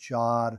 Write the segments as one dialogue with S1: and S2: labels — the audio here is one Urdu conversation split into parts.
S1: 4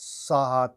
S1: 7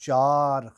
S1: 4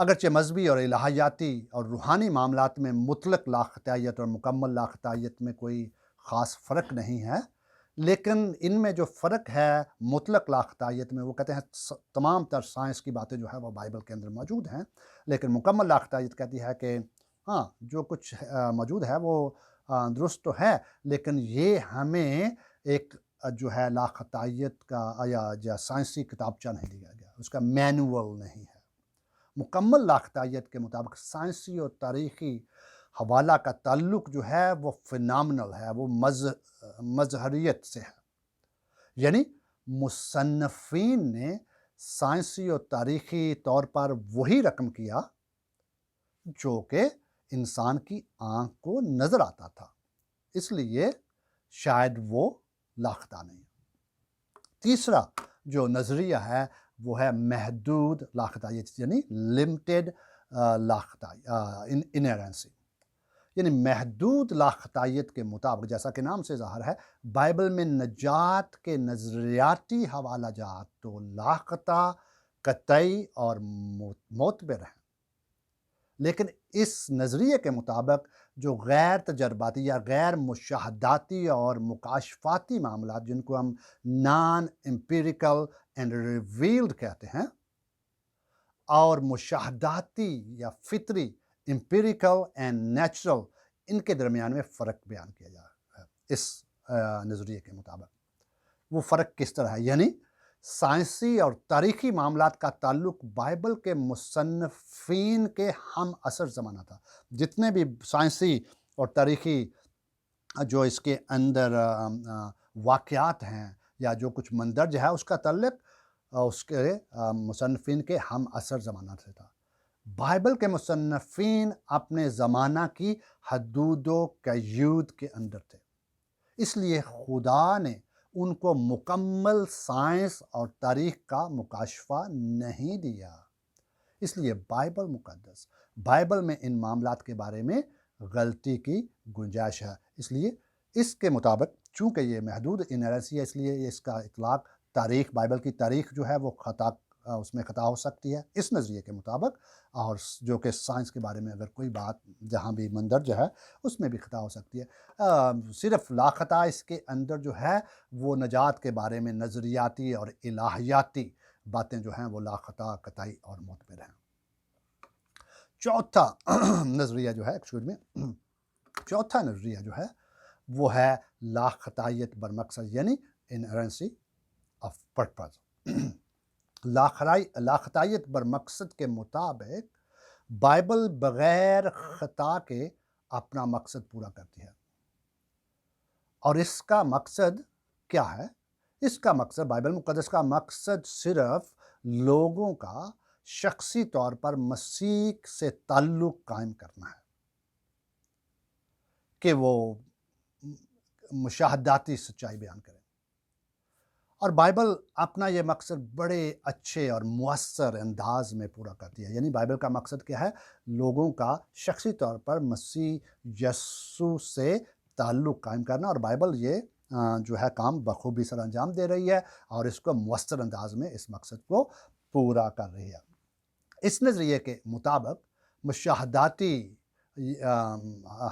S1: اگرچہ مذہبی اور الہیاتی اور روحانی معاملات میں مطلق لاقطعیت اور مکمل لاقطعیت میں کوئی خاص فرق نہیں ہے، لیکن ان میں جو فرق ہے مطلق لاقطعیت میں، وہ کہتے ہیں تمام تر سائنس کی باتیں جو ہے وہ بائبل کے اندر موجود ہیں، لیکن مکمل لاقطعیت کہتی ہے کہ ہاں جو کچھ موجود ہے وہ درست تو ہے، لیکن یہ ہمیں ایک جو ہے لاقطعیت کا یا سائنسی کتابچہ نہیں دیا گیا، اس کا مینول نہیں ہے۔ مکمل لاقطعیت کے مطابق سائنسی اور تاریخی حوالہ کا تعلق جو ہے وہ فینامنل ہے، وہ مظہریت سے ہے، یعنی مصنفین نے سائنسی اور تاریخی طور پر وہی رقم کیا جو کہ انسان کی آنکھ کو نظر آتا تھا، اس لیے شاید وہ لاقطع نہیں۔ تیسرا جو نظریہ ہے وہ ہے محدود لاقطعیت، یعنی لمیٹڈ انہیرنسی، یعنی محدود لاقطعیت کے مطابق، جیسا کہ نام سے ظاہر ہے، بائبل میں نجات کے نظریاتی حوالہ جات تو لاقطع، قطعی اور معتبر ہیں، لیکن اس نظریے کے مطابق جو غیر تجرباتی یا غیر مشاہداتی اور مکاشفاتی معاملات، جن کو ہم نان امپیریکل اینڈ ریویلڈ کہتے ہیں، اور مشاہداتی یا فطری امپیریکل اینڈ نیچرل، ان کے درمیان میں فرق بیان کیا جا رہا ہے اس نظریے کے مطابق۔ وہ فرق کس طرح ہے؟ یعنی سائنسی اور تاریخی معاملات کا تعلق بائبل کے مصنفین کے ہم اثر زمانہ تھا۔ جتنے بھی سائنسی اور تاریخی جو اس کے اندر واقعات ہیں یا جو کچھ مندرج ہے، اس کا تعلق اس کے مصنفین کے ہم اثر زمانہ سے تھا۔ بائبل کے مصنفین اپنے زمانہ کی حدود و قیود کے اندر تھے، اس لیے خدا نے ان کو مکمل سائنس اور تاریخ کا مکاشفہ نہیں دیا، اس لیے بائبل مقدس، بائبل میں ان معاملات کے بارے میں غلطی کی گنجائش ہے۔ اس لیے اس کے مطابق چونکہ یہ محدود انہیرنسی ہے، اس لیے اس کا اطلاق تاریخ، بائبل کی تاریخ جو ہے وہ اس میں خطا ہو سکتی ہے اس نظریے کے مطابق، اور جو کہ سائنس کے بارے میں اگر کوئی بات جہاں بھی مندرج ہے اس میں بھی خطا ہو سکتی ہے۔ صرف لاقطع اس کے اندر جو ہے وہ نجات کے بارے میں نظریاتی اور الہیاتی باتیں جو ہیں وہ لاقطع، قطعی اور معتبر ہیں۔ چوتھا نظریہ جو ہے چوتھا نظریہ جو ہے وہ ہے لاقطعیت برمقصد، یعنی انہیرنسی آف پرپز۔ لاقطعیت برمقصد کے مطابق بائبل بغیر خطا کے اپنا مقصد پورا کرتی ہے، اور اس کا مقصد کیا ہے؟ اس کا مقصد، بائبل مقدس کا مقصد صرف لوگوں کا شخصی طور پر مسیح سے تعلق قائم کرنا ہے، کہ وہ مشاہداتی سچائی بیان کریں، اور بائبل اپنا یہ مقصد بڑے اچھے اور مؤثر انداز میں پورا کرتی ہے۔ یعنی بائبل کا مقصد کیا ہے؟ لوگوں کا شخصی طور پر مسیح یسوع سے تعلق قائم کرنا، اور بائبل یہ جو ہے کام بخوبی سر انجام دے رہی ہے اور اس کو مؤثر انداز میں اس مقصد کو پورا کر رہی ہے۔ اس نظریے کے مطابق مشاہداتی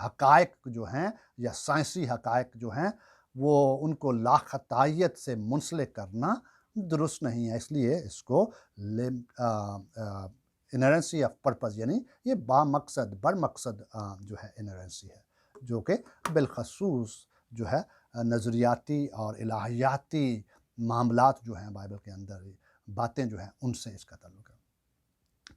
S1: حقائق جو ہیں یا سائنسی حقائق جو ہیں وہ ان کو لاقطعیت سے منسلک کرنا درست نہیں ہے، اس لیے اس کو انہیرنسی آف پرپز، یعنی یہ برمقصد جو ہے انہیرنسی ہے، جو کہ بالخصوص جو ہے نظریاتی اور الہیاتی معاملات جو ہیں بائبل کے اندر باتیں جو ہیں ان سے اس کا تعلق ہے۔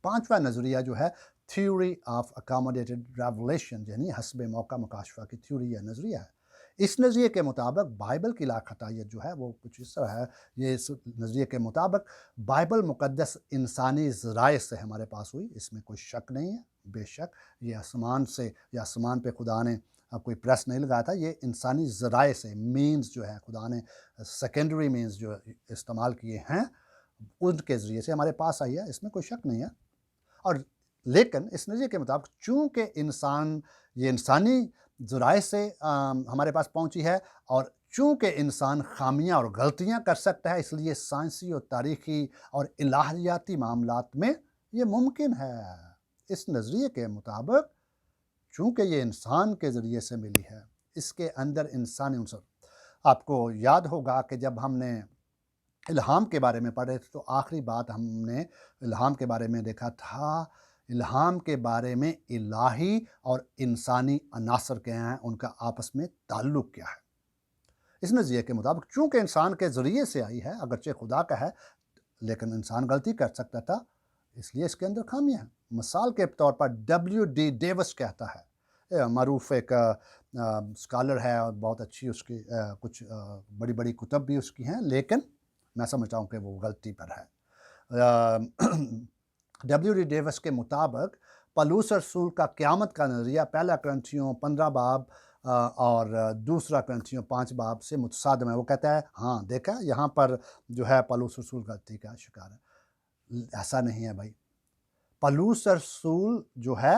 S1: پانچواں نظریہ جو ہے تھیوری آف اکاموڈیٹڈ ریولیشن، یعنی حسب موقع مکاشفہ کی تھیوری یا نظریہ ہے۔ اس نظریے کے مطابق بائبل کی لاقطعیت جو ہے وہ کچھ اس طرح ہے۔ یہ اس نظریے کے مطابق بائبل مقدس انسانی ذرائع سے ہمارے پاس ہوئی، اس میں کوئی شک نہیں ہے۔ بے شک یہ آسمان سے یا آسمان پہ خدا نے کوئی پریس نہیں لگایا تھا، یہ انسانی ذرائع سے، مینز جو ہے خدا نے سیکنڈری مینز جو استعمال کیے ہیں ان کے ذریعے سے ہمارے پاس آئی ہے، اس میں کوئی شک نہیں ہے۔ اور لیکن اس نظریے کے مطابق چونکہ یہ انسانی ذرائع سے ہمارے پاس پہنچی ہے، اور چونکہ انسان خامیاں اور غلطیاں کر سکتا ہے، اس لیے سائنسی اور تاریخی اور الہیاتی معاملات میں یہ ممکن ہے اس نظریے کے مطابق، چونکہ یہ انسان کے ذریعے سے ملی ہے، اس کے اندر انسانی عنصر۔ آپ کو یاد ہوگا کہ جب ہم نے الہام کے بارے میں پڑھے تھے تو آخری بات ہم نے الہام کے بارے میں دیکھا تھا، الہام کے بارے میں الہی اور انسانی عناصر کیا ہیں، ان کا آپس میں تعلق کیا ہے۔ اس نظریے کے مطابق چونکہ انسان کے ذریعے سے آئی ہے، اگرچہ خدا کا ہے، لیکن انسان غلطی کر سکتا تھا، اس لیے اس کے اندر خامیاں ہیں۔ مثال کے طور پر W.D. ڈیوس کہتا ہے، معروف ایک اسکالر ہے اور بہت اچھی اس کی کچھ بڑی بڑی کتب بھی اس کی ہیں، لیکن میں سمجھتا ہوں کہ وہ غلطی پر ہے۔ W.D. ڈیوس کے مطابق پالوس رسول کا قیامت کا نظریہ پہلا کرنتھیوں 15 باب اور دوسرا کرنتھیوں 5 باب سے متصادم ہے۔ وہ کہتا ہے ہاں دیکھا یہاں پر جو ہے پالوس رسول غلطی کا شکار ہے۔ ایسا نہیں ہے بھائی، پالوس رسول جو ہے،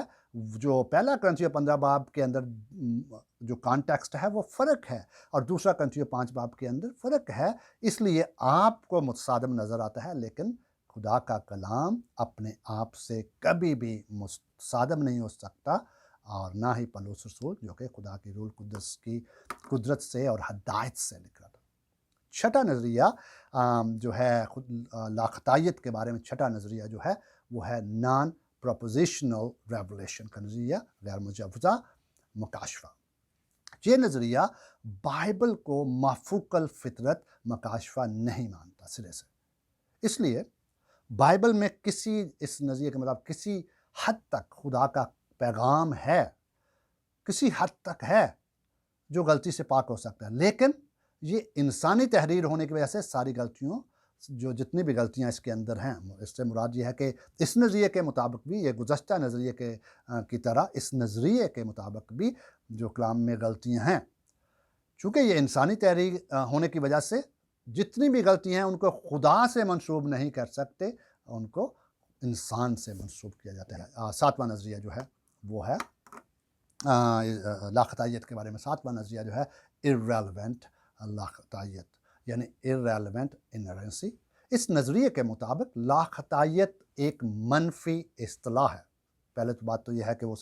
S1: جو پہلا کرنتھیوں 15 باب کے اندر جو کانٹیکسٹ ہے وہ فرق ہے، اور دوسرا کرنتھیوں 5 باب کے اندر فرق ہے، اس لیے آپ کو متصادم نظر آتا ہے، لیکن خدا کا کلام اپنے آپ سے کبھی بھی متصادم نہیں ہو سکتا، اور نہ ہی پالوس رسول جو کہ خدا کی روح القدس کی قدرت سے اور ہدایت سے لکھ رہا تھا۔ چھٹا نظریہ جو ہے لاخطائیت کے بارے میں، چھٹا نظریہ جو ہے وہ ہے نان پروپوزیشنل ریولیشن کا نظریہ، غیر مجوزہ مکاشفہ۔ یہ نظریہ بائبل کو مافوق الفطرت مکاشفہ نہیں مانتا سرے سے، اس لیے بائبل میں اس نظریے کے مطابق کسی حد تک خدا کا پیغام ہے، کسی حد تک ہے جو غلطی سے پاک ہو سکتا ہے، لیکن یہ انسانی تحریر ہونے کی وجہ سے ساری غلطیوں، جو جتنی بھی غلطیاں اس کے اندر ہیں، اس سے مراد یہ ہے کہ اس نظریے کے مطابق بھی، یہ گزشتہ نظریے کی طرح اس نظریے کے مطابق بھی جو کلام میں غلطیاں ہیں، چونکہ یہ انسانی تحریر ہونے کی وجہ سے جتنی بھی غلطیاں ہیں ان کو خدا سے منسوب نہیں کر سکتے، ان کو انسان سے منسوب کیا جاتا ہے۔ ساتواں نظریہ جو ہے وہ ہے لاخطائیت کے بارے میں، ساتواں نظریہ جو ہے irrelevant لاخطائیت، یعنی irrelevant inerrancy۔ اس نظریے کے مطابق لاخطائیت ایک منفی اصطلاح ہے۔ پہلے تو بات تو یہ ہے کہ وہ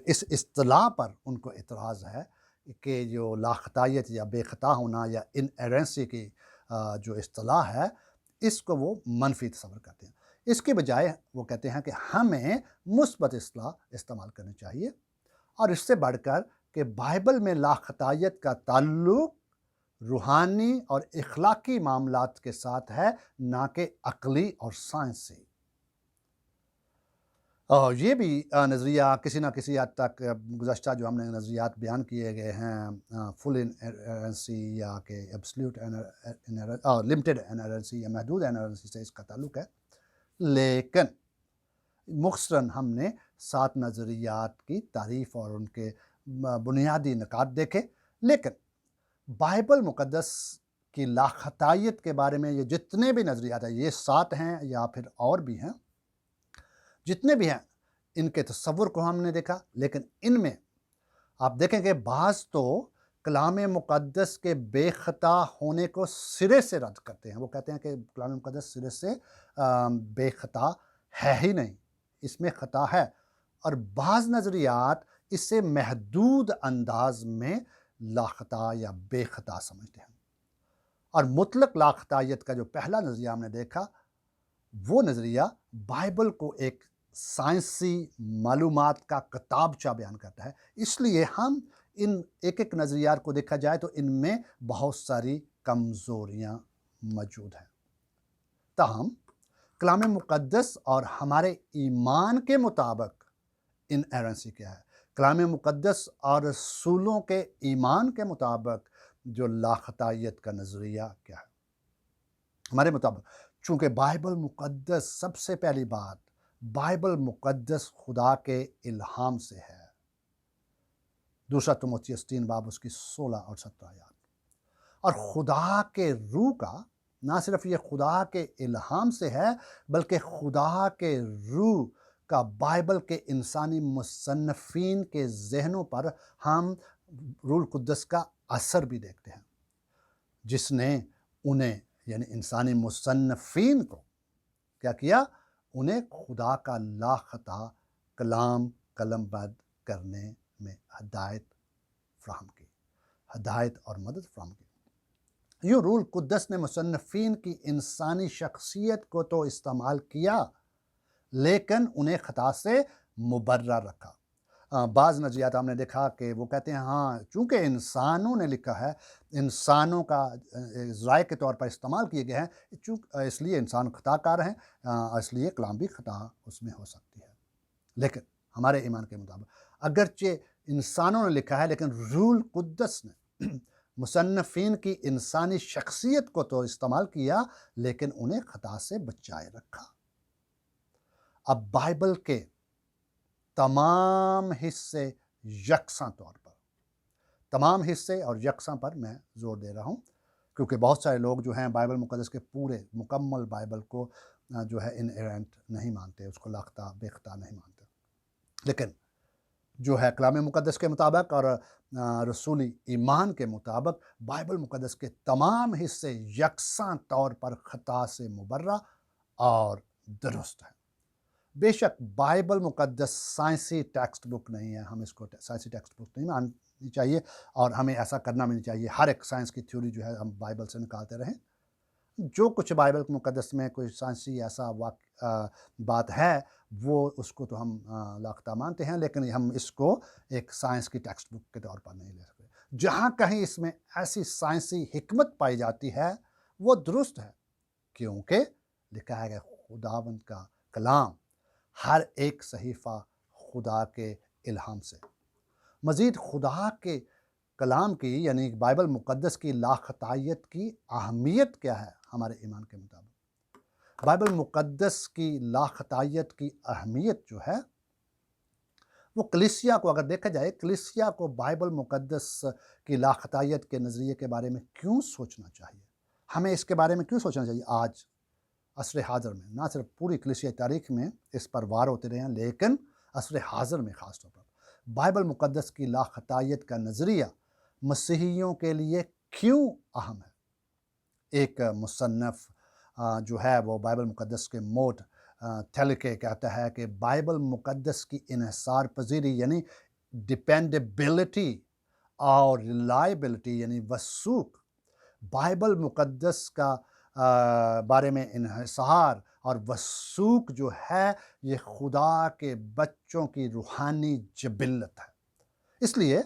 S1: اس اصطلاح پر ان کو اعتراض ہے کہ جو لاخطائیت یا بے خطا ہونا یا انرنسی کی جو اصطلاح ہے، اس کو وہ منفی تصور کرتے ہیں۔ اس کے بجائے وہ کہتے ہیں کہ ہمیں مثبت اصطلاح استعمال کرنی چاہیے، اور اس سے بڑھ کر کہ بائبل میں لاخطائیت کا تعلق روحانی اور اخلاقی معاملات کے ساتھ ہے، نہ کہ عقلی اور سائنسی۔ اور یہ بھی نظریہ کسی نہ کسی حد تک گزشتہ جو ہم نے نظریات بیان کیے گئے ہیں، فل انرنسی یا کہ ایبسلیوٹ لمیٹڈ انرنسی یا محدود انرنسی سے اس کا تعلق ہے، لیکن مختصراً ہم نے 7 نظریات کی تعریف اور ان کے بنیادی نکات دیکھے، لیکن بائبل مقدس کی لاخطائیت کے بارے میں یہ جتنے بھی نظریات ہیں، یہ 7 ہیں یا پھر اور بھی ہیں، جتنے بھی ہیں، ان کے تصور کو ہم نے دیکھا، لیکن ان میں آپ دیکھیں کہ بعض تو کلام مقدس کے بے خطا ہونے کو سرے سے رد کرتے ہیں۔ وہ کہتے ہیں کہ کلام مقدس سرے سے بے خطا ہے ہی نہیں، اس میں خطا ہے، اور بعض نظریات اس سے محدود انداز میں لاخطا یا بے خطا سمجھتے ہیں۔ اور مطلق لاخطائیت کا جو پہلا نظریہ ہم نے دیکھا، وہ نظریہ بائبل کو ایک سائنسی معلومات کا کتابچہ بیان کرتا ہے، اس لیے ہم ان ایک ایک نظریات کو دیکھا جائے تو ان میں بہت ساری کمزوریاں موجود ہیں۔ تاہم کلام مقدس اور ہمارے ایمان کے مطابق انرنسی کیا ہے، کلام مقدس اور رسولوں کے ایمان کے مطابق جو لاخطائیت کا نظریہ کیا ہے۔ ہمارے مطابق چونکہ بائبل مقدس، سب سے پہلی بات، بائبل مقدس خدا کے الہام سے ہے، دوسرا تیموتھیوس 3 باب اس کی 16 اور 17 آیات، اور خدا کے روح کا نہ صرف یہ خدا کے الہام سے ہے، بلکہ خدا کے روح کا بائبل کے انسانی مصنفین کے ذہنوں پر ہم روح القدس کا اثر بھی دیکھتے ہیں، جس نے انہیں یعنی انسانی مصنفین کو کیا کیا، انہیں خدا کا لا خطا کلام قلم بند کرنے میں ہدایت اور مدد فراہم کی۔ یوں روح القدس نے مصنفین کی انسانی شخصیت کو تو استعمال کیا، لیکن انہیں خطا سے مبرہ رکھا۔ بعض نظریات ہم نے دیکھا کہ وہ کہتے ہیں ہاں چونکہ انسانوں نے لکھا ہے، انسانوں کا ذرائع کے طور پر استعمال کیے گئے ہیں، اس لیے انسان خطا کار ہیں، اس لیے کلام بھی خطا اس میں ہو سکتی ہے۔ لیکن ہمارے ایمان کے مطابق اگرچہ انسانوں نے لکھا ہے، لیکن روح القدس نے مصنفین کی انسانی شخصیت کو تو استعمال کیا، لیکن انہیں خطا سے بچائے رکھا۔ اب بائبل کے تمام حصے یکساں طور پر، تمام حصے اور یکساں پر میں زور دے رہا ہوں، کیونکہ بہت سارے لوگ جو ہیں بائبل مقدس کے پورے مکمل بائبل کو جو ہے انہیرنٹ نہیں مانتے، اس کو لاختہ بے خطا نہیں مانتے، لیکن جو ہے کلام مقدس کے مطابق اور رسولی ایمان کے مطابق بائبل مقدس کے تمام حصے یکساں طور پر خطا سے مبرہ اور درست ہیں۔ بے شک بائبل مقدس سائنسی ٹیکسٹ بک نہیں ہے، ہم اس کو سائنسی ٹیکسٹ بک نہیں ماننی چاہیے، اور ہمیں ایسا کرنا بھی نہیں چاہیے ہر ایک سائنس کی تھیوری جو ہے ہم بائبل سے نکالتے رہیں۔ جو کچھ بائبل مقدس میں کوئی سائنسی ایسا بات ہے وہ اس کو تو ہم لاختہ مانتے ہیں، لیکن ہم اس کو ایک سائنس کی ٹیکسٹ بک کے طور پر نہیں لے سکتے۔ جہاں کہیں اس میں ایسی سائنسی حکمت پائی جاتی ہے وہ درست ہے، کیونکہ لکھا ہے کہ خداوند کا کلام ہر ایک صحیفہ خدا کے الہام سے۔ مزید خدا کے کلام کی یعنی بائبل مقدس کی لاخطائیت کی اہمیت کیا ہے ہمارے ایمان کے مطابق؟ بائبل مقدس کی لاخطائیت کی اہمیت جو ہے وہ کلیسیا کو اگر دیکھا جائے، کلیسیا کو بائبل مقدس کی لاخطائیت کے نظریے کے بارے میں کیوں سوچنا چاہیے؟ ہمیں اس کے بارے میں کیوں سوچنا چاہیے آج عصر حاضر میں؟ نہ صرف پوری کلیسیائی تاریخ میں اس پر وار ہوتے رہے ہیں، لیکن عصر حاضر میں خاص طور پر بائبل مقدس کی لاخطائیت کا نظریہ مسیحیوں کے لیے کیوں اہم ہے؟ ایک مصنف جو ہے وہ بائبل مقدس کے موڈ تھیلکے کہتا ہے کہ بائبل مقدس کی انحصار پذیری یعنی ڈیپینڈیبلٹی اور ریلائبلٹی یعنی وثوق، بائبل مقدس کا بارے میں انحصار اور وثوق جو ہے یہ خدا کے بچوں کی روحانی جبلت ہے۔ اس لیے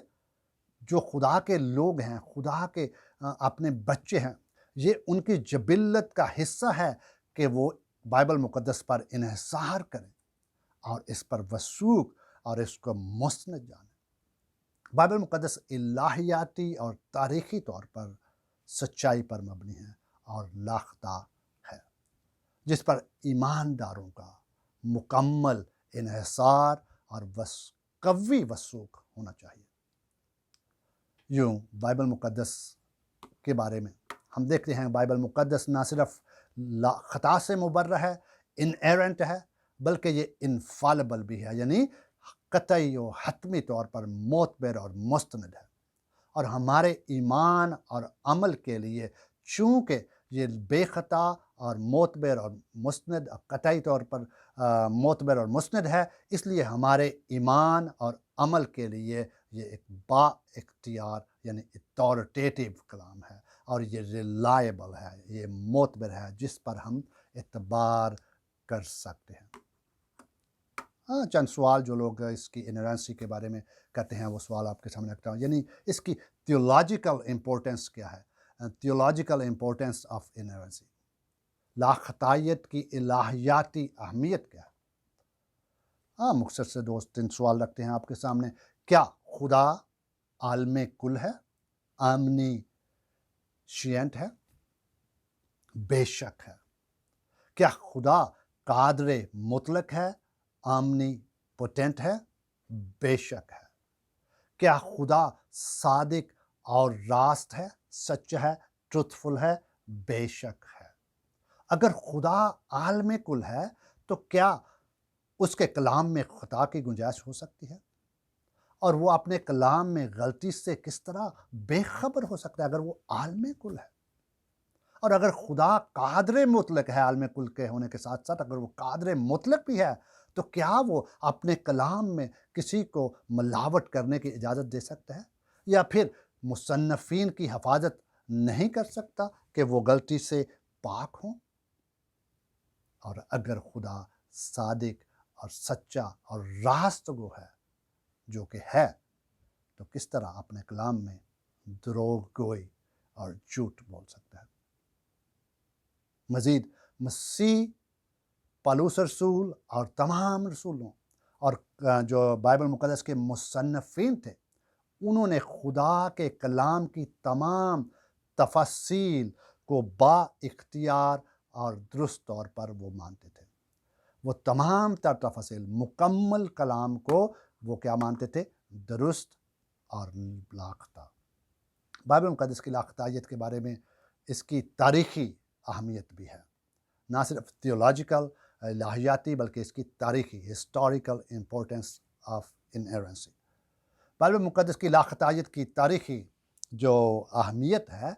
S1: جو خدا کے لوگ ہیں، خدا کے اپنے بچے ہیں، یہ ان کی جبلت کا حصہ ہے کہ وہ بائبل مقدس پر انحصار کریں اور اس پر وثوق اور اس کو مستند جانیں۔ بائبل مقدس الہیاتی اور تاریخی طور پر سچائی پر مبنی ہے اور لاختہ ہے، جس پر ایمانداروں کا مکمل انحصار اور قوی وثوق ہونا چاہیے۔ یوں بائبل مقدس کے بارے میں ہم دیکھتے ہیں بائبل مقدس نہ صرف خطا سے مبرہ ہے، انہیرنٹ ہے، بلکہ یہ انفالبل بھی ہے، یعنی قطعی و حتمی طور پر معتبر اور مستند ہے۔ اور ہمارے ایمان اور عمل کے لیے چونکہ یہ بے خطا اور معتبر اور مستند، قطعی طور پر معتبر اور مستند ہے، اس لیے ہمارے ایمان اور عمل کے لیے یہ ایک با اختیار یعنی اتھارٹیٹیو کلام ہے، اور یہ ریلائبل ہے، یہ معتبر ہے، جس پر ہم اعتبار کر سکتے ہیں۔ چند سوال جو لوگ اس کی انہیرنسی کے بارے میں کہتے ہیں وہ سوال آپ کے سامنے رکھتا ہوں، یعنی اس کی تھیولوجیکل امپورٹنس کیا ہے؟ تھیولوجیکل امپورٹنس آف انہیرنسی، لاخطائیت کی الہیاتی اہمیت کیا ہے؟ مختصر سے دوست تین سوال رکھتے ہیں آپ کے سامنے۔ کیا خدا عالم کل ہے، آمنی شینٹ ہے؟ بے شک ہے۔ کیا خدا قادر مطلق ہے، آمنی پوٹینٹ ہے؟ بے شک ہے۔ کیا خدا صادق اور راست ہے، سچ ہے، ٹروتھفل ہے؟ بے شک ہے۔ اگر خدا عالم کل ہے تو کیا اس کے کلام میں خطا کی گنجائش ہو سکتی ہے؟ اور وہ اپنے کلام میں غلطی سے کس طرح بے خبر ہو سکتا ہے اگر وہ عالم کل ہے؟ اور اگر خدا قادر مطلق ہے عالم کل کے ہونے کے ساتھ ساتھ، اگر وہ قادر مطلق بھی ہے، تو کیا وہ اپنے کلام میں کسی کو ملاوٹ کرنے کی اجازت دے سکتا ہے؟ یا پھر مصنفین کی حفاظت نہیں کر سکتا کہ وہ غلطی سے پاک ہوں؟ اور اگر خدا صادق اور سچا اور راست گو ہے، جو کہ ہے، تو کس طرح اپنے کلام میں دروغ گوئی اور جھوٹ بول سکتا ہے؟ مزید مسیح، پالوس رسول اور تمام رسولوں اور جو بائبل مقدس کے مصنفین تھے، انہوں نے خدا کے کلام کی تمام تفاصیل کو با اختیار اور درست طور پر وہ مانتے تھے۔ وہ تمام تر تفاصیل، مکمل کلام کو وہ کیا مانتے تھے؟ درست اور لاختہ۔ بائبل مقدس کی لاختائیت کے بارے میں اس کی تاریخی اہمیت بھی ہے، نہ صرف تھیولوجیکل الہیاتی بلکہ اس کی تاریخی ہسٹوریکل امپورٹنس آف انہیرنسی۔ بائبل مقدس کی لاختائیت کی تاریخی جو اہمیت ہے،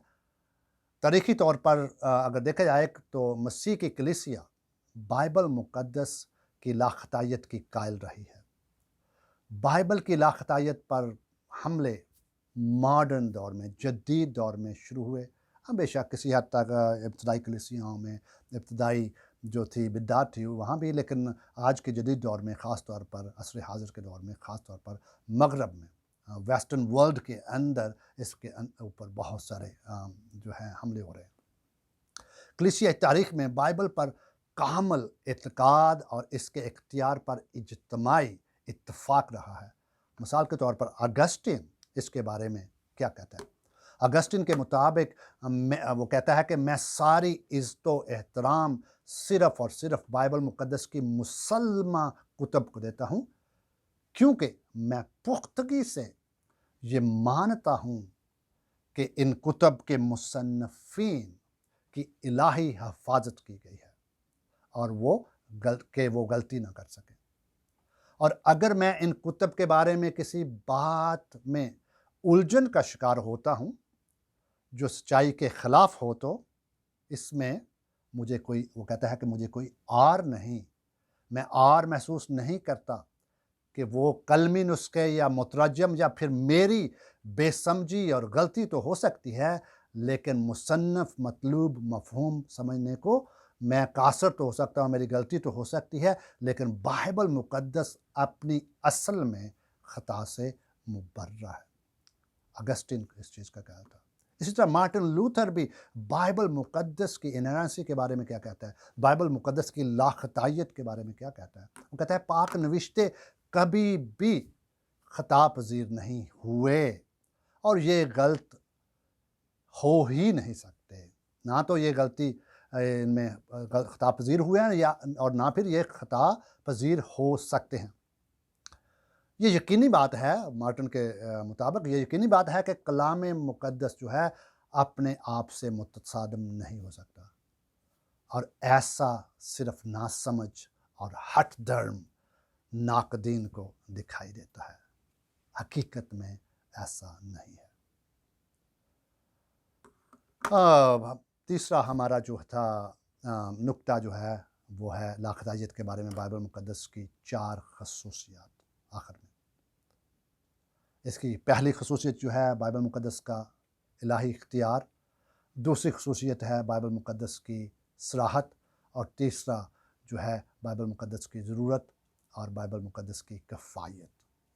S1: تاریخی طور پر اگر دیکھا جائے تو مسیح کی کلیسیا بائبل مقدس کی لاختائیت کی قائل رہی ہے۔ بائبل کی لاختائیت پر حملے ماڈرن دور میں، جدید دور میں شروع ہوئے، بے شک کسی حد تک ابتدائی کلیسیاؤں میں، ابتدائی جو تھی بدعت تھی وہاں بھی، لیکن آج کے جدید دور میں، خاص طور پر عصر حاضر کے دور میں، خاص طور پر مغرب میں، ویسٹرن ورلڈ کے اندر اس کے اوپر بہت سارے جو ہیں حملے ہو رہے ہیں۔ کلیسیا تاریخ میں بائبل پر کامل اعتقاد اور اس کے اختیار پر اجتماعی اتفاق رہا ہے۔ مثال کے طور پر اگسٹین اس کے بارے میں کیا کہتا ہے؟ اگسٹین کے مطابق وہ کہتا ہے کہ میں ساری عزت و احترام صرف اور صرف بائبل مقدس کی مسلمہ کتب کو دیتا ہوں، کیونکہ میں پختگی سے یہ مانتا ہوں کہ ان کتب کے مصنفین کی الہی حفاظت کی گئی ہے اور وہ غلطی نہ کر سکیں۔ اور اگر میں ان کتب کے بارے میں کسی بات میں الجھن کا شکار ہوتا ہوں جو سچائی کے خلاف ہو، تو اس میں مجھے کوئی، وہ کہتا ہے کہ مجھے کوئی عار نہیں، میں عار محسوس نہیں کرتا کہ وہ کلمی نسخے یا مترجم یا پھر میری بے سمجھی اور غلطی تو ہو سکتی ہے، لیکن مصنف مطلوب مفہوم سمجھنے کو میں قاصر تو ہو سکتا ہوں، میری غلطی تو ہو سکتی ہے، لیکن بائبل مقدس اپنی اصل میں خطا سے مبرہ ہے۔ اگسٹین اس چیز کا کہا تھا۔ اسی طرح مارٹن لوتھر بھی بائبل مقدس کی انہیرنسی کے بارے میں کیا کہتا ہے؟ بائبل مقدس کی لاختائیت کے بارے میں کیا کہتا ہے؟ وہ کہتا ہے پاک نوشتے کبھی بھی خطا پذیر نہیں ہوئے اور یہ غلط ہو ہی نہیں سکتے، نہ تو یہ غلطی ان میں خطا پذیر ہوئے ہیں اور نہ پھر یہ خطا پذیر ہو سکتے ہیں۔ یہ یقینی بات ہے، مارٹن کے مطابق یہ یقینی بات ہے کہ کلام مقدس جو ہے اپنے آپ سے متصادم نہیں ہو سکتا، اور ایسا صرف ناسمجھ اور ہٹ دھرم ناقدین کو دکھائی دیتا ہے، حقیقت میں ایسا نہیں ہے۔ تیسرا ہمارا جو تھا نکتہ جو ہے وہ ہے لاختائیت کے بارے میں بائبل مقدس کی 4 خصوصیات۔ آخر میں اس کی پہلی خصوصیت جو ہے بائبل مقدس کا الہی اختیار، دوسری خصوصیت ہے بائبل مقدس کی صراحت، اور تیسرا جو ہے بائبل مقدس کی ضرورت اور بائبل مقدس کی کفایت،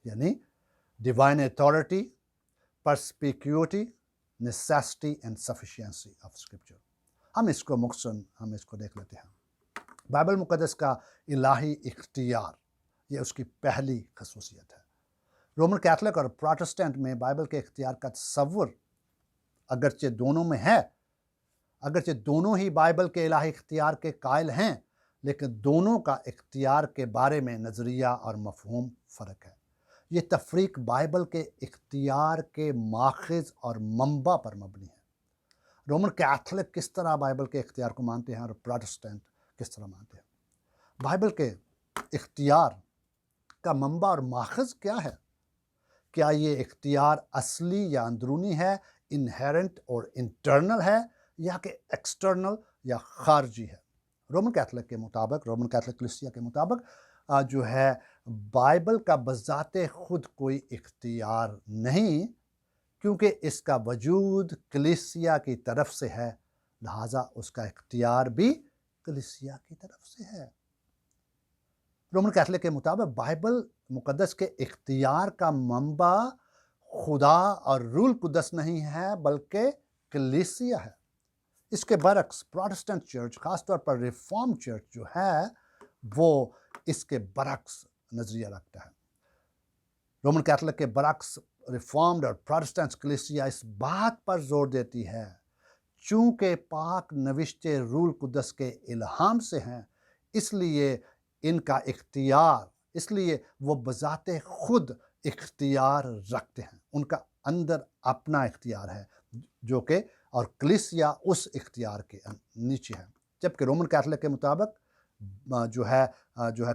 S1: یعنی divine authority, perspicuity, necessity and sufficiency of scripture. ہم اس کو دیکھ لیتے ہیں۔ بائبل مقدس کا الہی اختیار، یہ اس کی پہلی خصوصیت ہے۔ رومن کیتھولک اور پروٹسٹنٹ میں بائبل کے اختیار کا تصور اگرچہ دونوں میں ہے، اگرچہ دونوں ہی بائبل کے الہی اختیار کے قائل ہیں، لیکن دونوں کا اختیار کے بارے میں نظریہ اور مفہوم فرق ہے۔ یہ تفریق بائبل کے اختیار کے ماخذ اور منبع پر مبنی ہے۔ رومن کیتھولک کس طرح بائبل کے اختیار کو مانتے ہیں اور پروٹسٹنٹ کس طرح مانتے ہیں؟ بائبل کے اختیار کا منبع اور ماخذ کیا ہے؟ کیا یہ اختیار اصلی یا اندرونی ہے، انہیرنٹ اور انٹرنل ہے، یا کہ ایکسٹرنل یا خارجی ہے۔ رومن کیتھولک کے مطابق، رومن کیتھولک کلیسیا کے مطابق جو ہے بائبل کا بذات خود کوئی اختیار نہیں، کیونکہ اس کا وجود کلیسیا کی طرف سے ہے، لہٰذا اس کا اختیار بھی کلیسیا کی طرف سے ہے۔ رومن کیتھولک کے مطابق بائبل مقدس کے اختیار کا منبع خدا اور روح القدس نہیں ہے بلکہ کلیسیا ہے۔ اس کے برعکس پروٹسٹنٹ چرچ، خاص طور پر ریفارم چرچ جو ہے وہ اس کے برعکس نظریہ رکھتا ہے۔ رومن کیتھولک کے برعکس ریفارمڈ اور پروٹسٹنٹ کلیسیا اس بات پر زور دیتی ہے چونکہ پاک نوشتے روح القدس کے الہام سے ہیں، اس لیے ان کا اختیار، اس لیے وہ بذات خود اختیار رکھتے ہیں، ان کا اندر اپنا اختیار ہے جو کہ اور کلیسیا اس اختیار کے نیچے ہے۔ جبکہ رومن کیتھولک کے مطابق جو ہے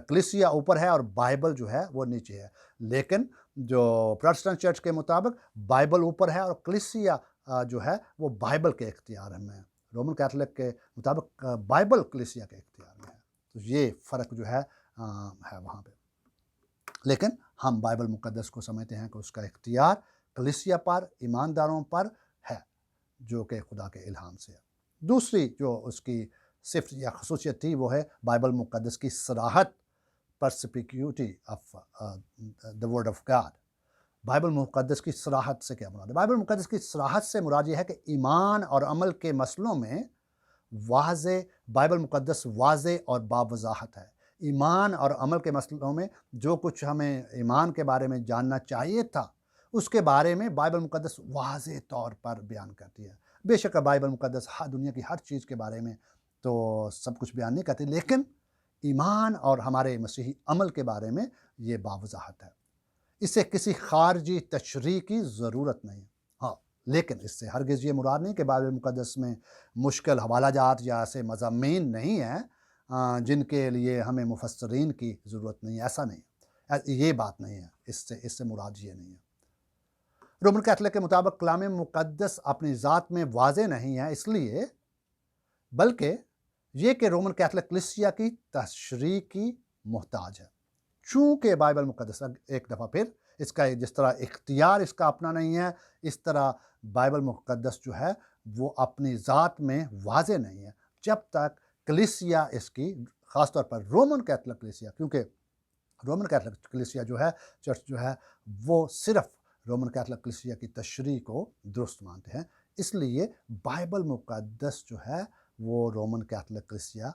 S1: کلیسیا اوپر ہے اور بائبل جو ہے وہ نیچے ہے، لیکن جو پروٹسٹنٹ چرچ کے مطابق بائبل اوپر ہے اور کلیسیا جو ہے وہ بائبل کے اختیار میں ہے۔ رومن کیتھولک کے مطابق بائبل کلیسیا کے اختیار میں ہے، تو یہ فرق جو ہے وہاں پہ۔ لیکن ہم بائبل مقدس کو سمجھتے ہیں کہ اس کا اختیار کلیسیا پر، ایمانداروں پر ہے جو کہ خدا کے الہام سے ہے۔ دوسری جو اس کی صفت یا خصوصیت تھی وہ ہے بائبل مقدس کی صراحت، perspicuity of the word of God. Bible مقدس کی صراحت سے کیا مراد ہے؟ بائبل مقدس کی صراحت سے مراد یہ ہے کہ ایمان اور عمل کے مسئلوں میں بائبل مقدس واضح اور باوضاحت ہے۔ ایمان اور عمل کے مسئلوں میں جو کچھ ہمیں ایمان کے بارے میں جاننا چاہیے تھا اس کے بارے میں بائبل مقدس واضح طور پر بیان کرتی ہے۔ بے شک بائبل مقدس دنیا کی ہر چیز کے بارے میں تو سب کچھ بیان نہیں کرتی، لیکن ایمان اور ہمارے مسیحی عمل کے بارے میں یہ باوضاحت ہے۔ اسے کسی خارجی تشریح کی ضرورت نہیں، ہاں، لیکن اس سے ہرگز یہ مراد نہیں کہ بائبل مقدس میں مشکل حوالہ جات یا ایسے مضامین نہیں ہیں جن کے لیے ہمیں مفسرین کی ضرورت نہیں ہے، ایسا نہیں ہے، یہ بات نہیں ہے، اس سے مراد یہ نہیں ہے۔ رومن کیتھولک کے مطابق کلام مقدس اپنی ذات میں واضح نہیں ہے اس لیے، بلکہ یہ کہ رومن کیتھولک کلیسیا کی تشریح کی محتاج ہے۔ چونکہ بائبل مقدس، ایک دفعہ پھر اس کا جس طرح اختیار اس کا اپنا نہیں ہے، اس طرح بائبل مقدس جو ہے وہ اپنی ذات میں واضح نہیں ہے جب تک کلیسیا اس کی، خاص طور پر رومن کیتھولک کلیسیا، کیونکہ رومن کیتھولک کلیسیا جو ہے، چرچ جو ہے، وہ صرف رومن کیتھولک کلیسیا کی تشریح کو درست مانتے ہیں، اس لیے بائبل مقدس جو ہے وہ رومن کیتھولک کلیسیا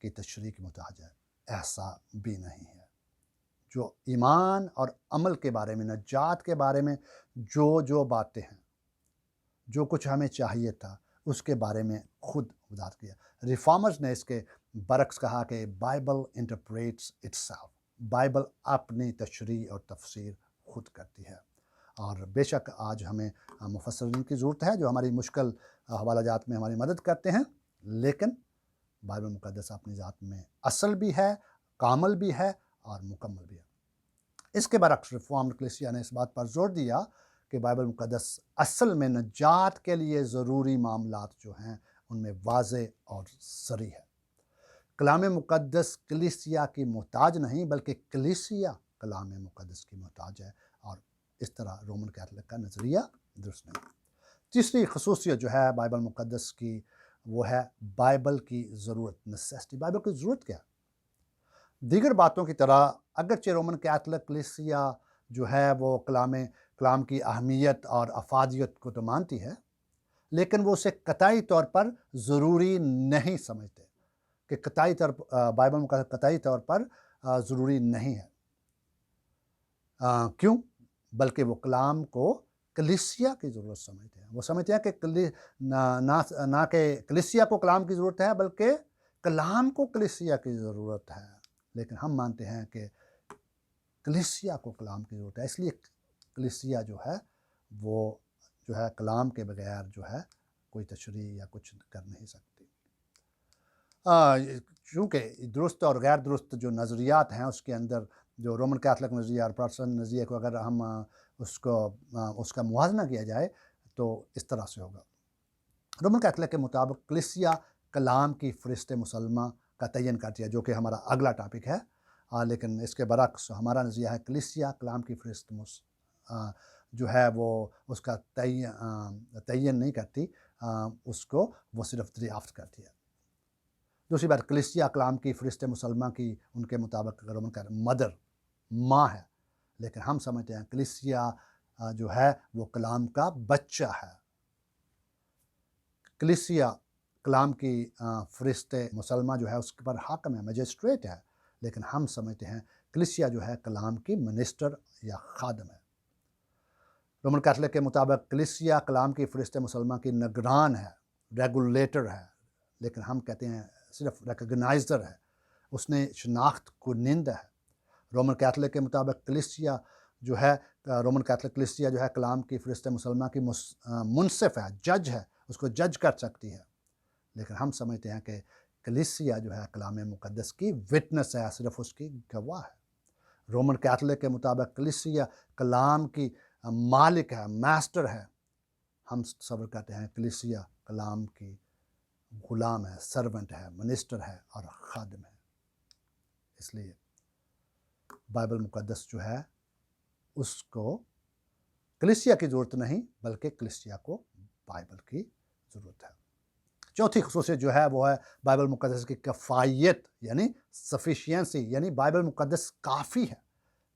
S1: کی تشریح کی محتاج ہے۔ ایسا بھی نہیں ہے۔ جو ایمان اور عمل کے بارے میں، نجات کے بارے میں جو باتیں ہیں، جو کچھ ہمیں چاہیے تھا اس کے بارے میں خود وضاحت کیا۔ ریفارمرز نے اس کے برعکس کہا کہ بائبل انٹرپریٹس اٹسیلف، بائبل اپنی تشریح اور تفسیر خود کرتی ہے۔ اور بے شک آج ہمیں مفسرین کی ضرورت ہے جو ہماری مشکل حوالہ جات میں ہماری مدد کرتے ہیں، لیکن بائبل مقدس اپنی ذات میں اصل بھی ہے، کامل بھی ہے اور مکمل بھی ہے۔ اس کے برعکس ریفارمڈ کلیسیا نے اس بات پر زور دیا کہ بائبل مقدس اصل میں نجات کے لیے ضروری معاملات جو ہیں ان میں واضح اور صریح ہے۔ کلام مقدس کلیسیا کی محتاج نہیں بلکہ کلیسیا کلام مقدس کی محتاج ہے، اور اس طرح رومن کیتھولک کا نظریہ درست نہیں۔ تیسری خصوصیت جو ہے بائبل مقدس کی وہ ہے بائبل کی ضرورت، نیسیسٹی۔ بائبل کی ضرورت کیا ہے؟ دیگر باتوں کی طرح اگرچہ رومن کیتھولک کلیسیا جو ہے وہ کلام کی اہمیت اور افادیت کو تو مانتی ہے، لیکن وہ اسے قطعی طور پر ضروری نہیں سمجھتے کہ بائبل مقدس قطعی طور پر ضروری نہیں ہے۔ کیوں؟ بلکہ وہ کلام کو کلیسیا کی ضرورت سمجھتے ہیں۔ وہ سمجھتے ہیں کہ نہ کہ کلیسیا کو کلام کی ضرورت ہے بلکہ کلام کو کلیسیا کی ضرورت ہے، لیکن ہم مانتے ہیں کہ کلیسیا کو کلام کی ضرورت ہے، اس لیے کلیسیا جو ہے وہ جو ہے کلام کے بغیر جو ہے کوئی تشریح یا کچھ کر نہیں سکتی۔ چونکہ درست اور غیر درست جو نظریات ہیں اس کے اندر جو رومن کیتھولک نظریہ اور پروٹسٹنٹ نظریے کو اگر ہم اس کا موازنہ کیا جائے تو اس طرح سے ہوگا۔ رومن کیتھولک کے مطابق کلیسیا کلام کی فرشت مسلمہ کا تعین کرتی ہے، جو کہ ہمارا اگلا ٹاپک ہے، لیکن اس کے برعکس ہمارا نظریہ ہے کلیسیا کلام کی فرشت جو ہے وہ اس کا تعین نہیں کرتی، اس کو وہ صرف دریافت کرتی ہے۔ دوسری بات، کلیسیا کلام کی فرشت مسلمہ کی ان کے مطابق رومن کا مدر ماں ہے، لیکن ہم سمجھتے ہیں کلیسیا جو ہے وہ کلام کا بچہ ہے۔ کلیسیا کلام کی فرشت مسلمہ جو ہے اس پر حاکم ہے، مجسٹریٹ ہے، لیکن ہم سمجھتے ہیں کلیسیا جو ہے کلام کی منسٹر یا خادم ہے۔ رومن کیتھولک کے مطابق کلیسیا کلام کی فرشت مسلمہ کی نگران ہے، ریگولیٹر ہے، لیکن ہم کہتے ہیں صرف ریکگنائزر ہے، اس نے شناخت کنند ہے۔ رومن کیتھولک کے مطابق کلیسیا جو ہے رومن کیتھولک کلیسیا جو ہے کلام کی فرشت مسلمہ کی منصف ہے، جج ہے، اس کو جج کر سکتی ہے، لیکن ہم سمجھتے ہیں کہ کلیسیا جو ہے کلام مقدس کی وٹنس ہے، صرف اس کی گواہ ہے۔ رومن کیتھولک کے مطابق کلیسیا کلام کی مالک ہے، ماسٹر ہے، ہم تصور کرتے ہیں کلیسیا کلام کی غلام ہے، سرونٹ ہے، منسٹر ہے اور خادم ہے۔ اس لیے بائبل مقدس جو ہے اس کو کلیسیا کی ضرورت نہیں، بلکہ کلیسیا کو بائبل کی ضرورت ہے۔ چوتھی خصوصیت جو ہے وہ ہے بائبل مقدس کی کفایت، یعنی سفیشینسی، یعنی بائبل مقدس کافی ہے۔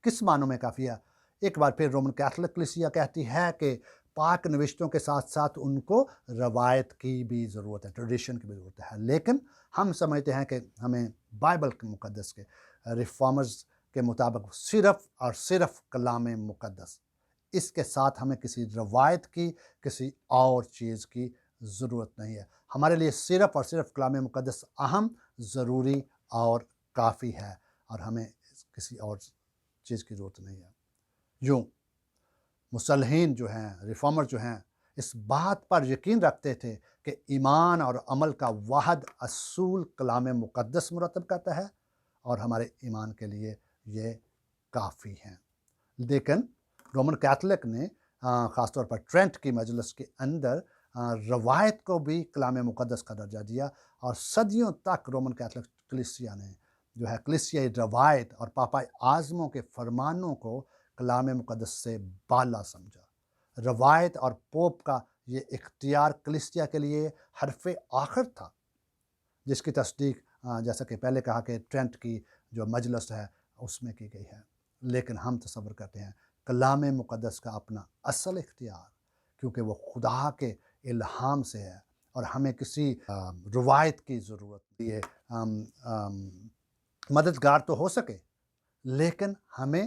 S1: کس معنوں میں کافی ہے؟ ایک بار پھر رومن کیتھولک کلیسیا کہتی ہے کہ پاک نوشتوں کے ساتھ ساتھ ان کو روایت کی بھی ضرورت ہے، ٹریڈیشن کی بھی ضرورت ہے، لیکن ہم سمجھتے ہیں کہ ہمیں بائبل کے مقدس کے ریفارمرز کے مطابق صرف اور صرف کلام مقدس، اس کے ساتھ ہمیں کسی روایت کی، کسی اور چیز کی ضرورت نہیں ہے۔ ہمارے لیے صرف اور صرف کلام مقدس اہم، ضروری اور کافی ہے، اور ہمیں کسی اور چیز کی ضرورت نہیں ہے۔ یوں مصلحین جو ہیں، ریفارمر جو ہیں، اس بات پر یقین رکھتے تھے کہ ایمان اور عمل کا واحد اصول کلام مقدس مرتب کرتا ہے، اور ہمارے ایمان کے لیے یہ کافی ہیں۔ لیکن رومن کیتھولک نے خاص طور پر ٹرینٹ کی مجلس کے اندر روایت کو بھی کلام مقدس کا درجہ دیا، اور صدیوں تک رومن کیتھولک کلیسیا نے جو ہے کلیسیائی روایت اور پاپائی اعظموں کے فرمانوں کو کلام مقدس سے بالا سمجھا۔ روایت اور پوپ کا یہ اختیار کلیسیا کے لیے حرف آخر تھا، جس کی تصدیق جیسا کہ پہلے کہا کہ ٹرینٹ کی جو مجلس ہے اس میں کی گئی ہے، لیکن ہم تصور کرتے ہیں کلام مقدس کا اپنا اصل اختیار، کیونکہ وہ خدا کے الہام سے ہے، اور ہمیں کسی روایت کی ضرورت نہیں ہے۔ مددگار تو ہو سکے، لیکن ہمیں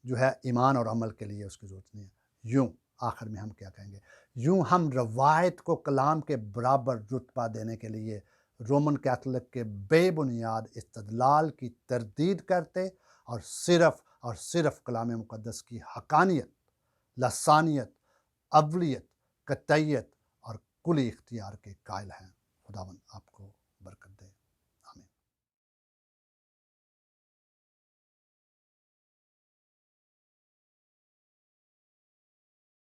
S1: جو ہے ایمان اور عمل کے لیے اس کی ضرورت نہیں ہے۔ یوں آخر میں ہم کیا کہیں گے؟ یوں ہم روایت کو کلام کے برابر رتبہ دینے کے لیے رومن کیتھولک کے بے بنیاد استدلال کی تردید کرتے، اور صرف کلام مقدس کی حقانیت، لسانیت، اولیت، قطعیت اور کلی اختیار کے قائل ہیں۔ خداوند آپ کو